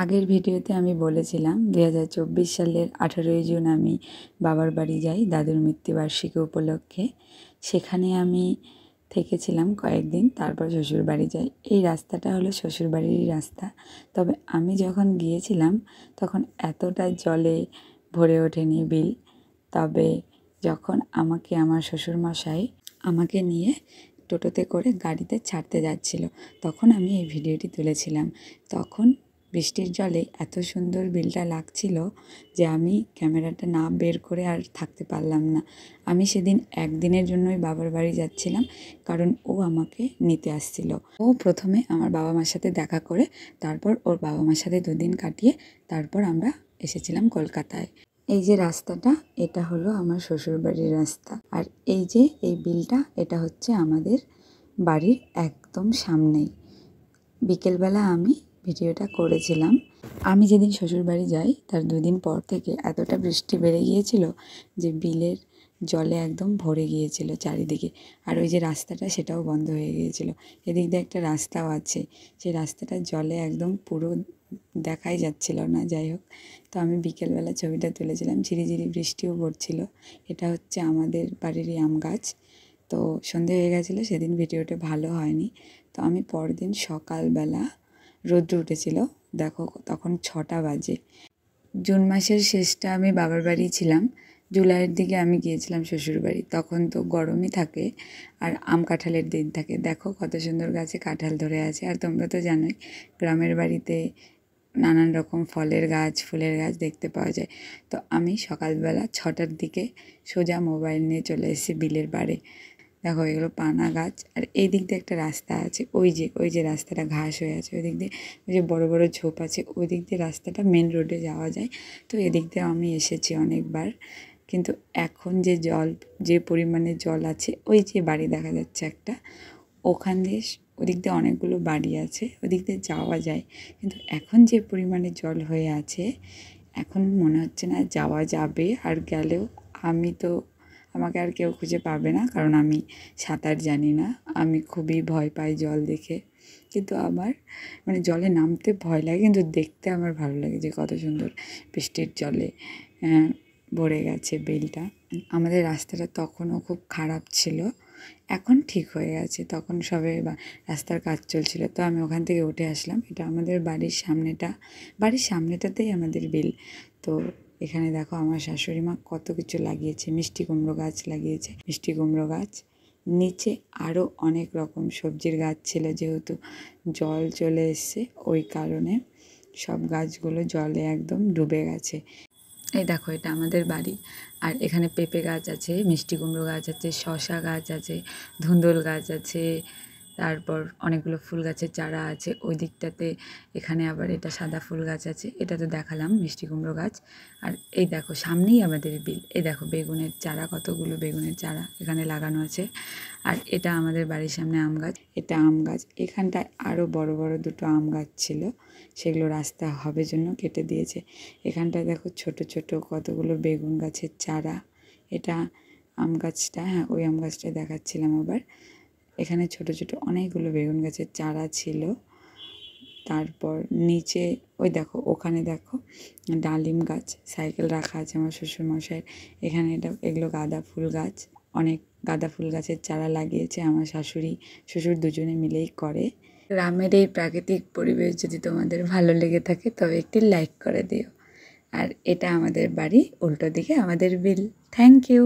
আগের ভিডিওতে আমি বলেছিলাম 2024 সালের 18ই জুন আমি বাবার বাড়ি যাই দাদুর মৃত্যুবার্ষিকী উপলক্ষে। সেখানে আমি থেকেছিলাম কয়েকদিন, তারপর শ্বশুরবাড়ি যাই। এই রাস্তাটা হলো শ্বশুরবাড়িরই রাস্তা। তবে আমি যখন গিয়েছিলাম তখন এতটা জলে ভরে ওঠেনি বিল। তবে যখন আমাকে আমার শ্বশুরমশাই আমাকে নিয়ে টোটোতে করে গাড়িতে ছাড়তে যাচ্ছিল, তখন আমি এই ভিডিওটি তুলেছিলাম। তখন বৃষ্টির জলে এত সুন্দর বিলটা লাগছিল যে আমি ক্যামেরাটা না বের করে আর থাকতে পারলাম না। আমি সেদিন একদিনের জন্যই বাবার বাড়ি যাচ্ছিলাম, কারণ ও আমাকে নিতে আসছিল। ও প্রথমে আমার বাবা মার সাথে দেখা করে তারপর ওর বাবা মার সাথে দুদিন কাটিয়ে তারপর আমরা এসেছিলাম কলকাতায়। এই যে রাস্তাটা, এটা হলো আমার শ্বশুরবাড়ির রাস্তা। আর এই যে এই বিলটা, এটা হচ্ছে আমাদের বাড়ির একদম সামনেই। বিকেলবেলা আমি ভিডিওটা করেছিলাম। আমি যেদিন শ্বশুরবাড়ি যাই তার দুদিন পর থেকে এতটা বৃষ্টি বেড়ে গিয়েছিল যে বিলের জলে একদম ভরে গিয়েছিল চারিদিকে। আর ওই যে রাস্তাটা, সেটাও বন্ধ হয়ে গিয়েছিল। এদিক দিয়ে একটা রাস্তাও আছে, সেই রাস্তাটা জলে একদম পুরো দেখাই যাচ্ছিল না। যাই হোক, তো আমি বিকেলবেলা ছবিটা তুলেছিলাম, ঝিরিঝিরি বৃষ্টিও পড়ছিল। এটা হচ্ছে আমাদের বাড়িরই আম গাছ। তো সন্ধে হয়ে গেছিলো, সেদিন ভিডিওটা ভালো হয়নি। তো আমি পরদিন সকালবেলা, রৌদ্র উঠেছিল, দেখো তখন 6টা বাজে। জুন মাসের শেষটা আমি বাবার বাড়ি ছিলাম, জুলাইয়ের দিকে আমি গিয়েছিলাম শ্বশুরবাড়ি। তখন তো গরমই থাকে আর আম কাঁঠালের দিন থাকে। দেখো কত সুন্দর গাছে কাঁঠাল ধরে আছে। আর তোমরা তো জানোই গ্রামের বাড়িতে নানান রকম ফলের গাছ, ফুলের গাছ দেখতে পাওয়া যায়। তো আমি সকালবেলা 6টার দিকে সোজা মোবাইল নিয়ে চলে এসেছি বিলের পাড়ে। দেখো এগুলো পানা গাছ। আর এই দিক দিয়ে একটা রাস্তা আছে, ওই যে রাস্তাটা ঘাস হয়ে আছে, ওই দিক দিয়ে ওই যে বড় বড় ঝোপ আছে, ওই দিক দিয়ে রাস্তাটা মেন রোডে যাওয়া যায়। তো এদিক দিয়ে আমি এসেছি অনেকবার। কিন্তু এখন যে পরিমাণে জল আছে, ওই যে বাড়ি দেখা যাচ্ছে একটা, ওখান দিয়ে ওদিক দিয়ে অনেকগুলো বাড়ি আছে, ওদিক দিয়ে যাওয়া যায়। কিন্তু এখন যে পরিমাণে জল হয়ে আছে, এখন মনে হচ্ছে না যাওয়া যাবে। আর গেলেও আমাকে আর কেউ খুঁজে পাবে না, কারণ আমি সাঁতার জানি না। আমি খুবই ভয় পাই জল দেখে। কিন্তু আমার জলে নামতে ভয় লাগে, কিন্তু দেখতে আমার ভালো লাগে যে কত সুন্দর বৃষ্টির জলে ভরে গেছে বিলটা। আমাদের রাস্তাটা তখনও খুব খারাপ ছিল, এখন ঠিক হয়ে গেছে। তখন সবে রাস্তার কাজ চলছিল, তো আমি ওখান থেকে উঠে আসলাম। এটা আমাদের বাড়ির সামনেটাতেই আমাদের বিল। তো এখানে দেখো আমার শাশুড়ি মা কত কিছু লাগিয়েছে। মিষ্টি কুমড়ো গাছ লাগিয়েছে, মিষ্টি কুমড়ো গাছ। নিচে আরও অনেক রকম সবজির গাছ ছিল, যেহেতু জল চলে এসছে ওই কারণে সব গাছগুলো জলে একদম ডুবে গেছে। এই দেখো এটা আমাদের বাড়ি। আর এখানে পেঁপে গাছ আছে, মিষ্টি কুমড়ো গাছ আছে, শসা গাছ আছে, ধুন্দুল গাছ আছে, তারপর অনেকগুলো ফুল গাছের চারা আছে ওই দিকটাতে। এখানে আবার এটা সাদা ফুল গাছ আছে, এটা তো দেখালাম মিষ্টি কুমড়ো গাছ। আর এই দেখো সামনেই আমাদের বিল। এই দেখো বেগুনের চারা, কতগুলো বেগুনের চারা এখানে লাগানো আছে। আর এটা আমাদের বাড়ির সামনে আম গাছ, এটা আম গাছ। এখানটায় আরও বড় বড় দুটো আম গাছ ছিল, সেগুলো রাস্তা হবে জন্য কেটে দিয়েছে। এখানটায় দেখো ছোট ছোট কতগুলো বেগুন গাছের চারা। এটা আম গাছটা, হ্যাঁ ওই আম গাছটা দেখাচ্ছিলাম আবার। এখানে ছোট ছোট অনেকগুলো বেগুন গাছের চারা ছিল। তারপর নিচে ওই দেখো, ওখানে দেখো ডালিম গাছ, সাইকেল রাখা আছে আমার শ্বশুরমশাইয়ের। এখানে এগুলো গাঁদা ফুল গাছ, অনেক গাঁদা ফুল গাছের চারা লাগিয়েছে আমার শ্বশুর দুজনে মিলেই করে। গ্রামের এই প্রাকৃতিক পরিবেশ যদি তোমাদের ভালো লেগে থাকে তবে একটি লাইক করে দিও। আর এটা আমাদের বাড়ি, উল্টো দিকে আমাদের বিল। Thank you.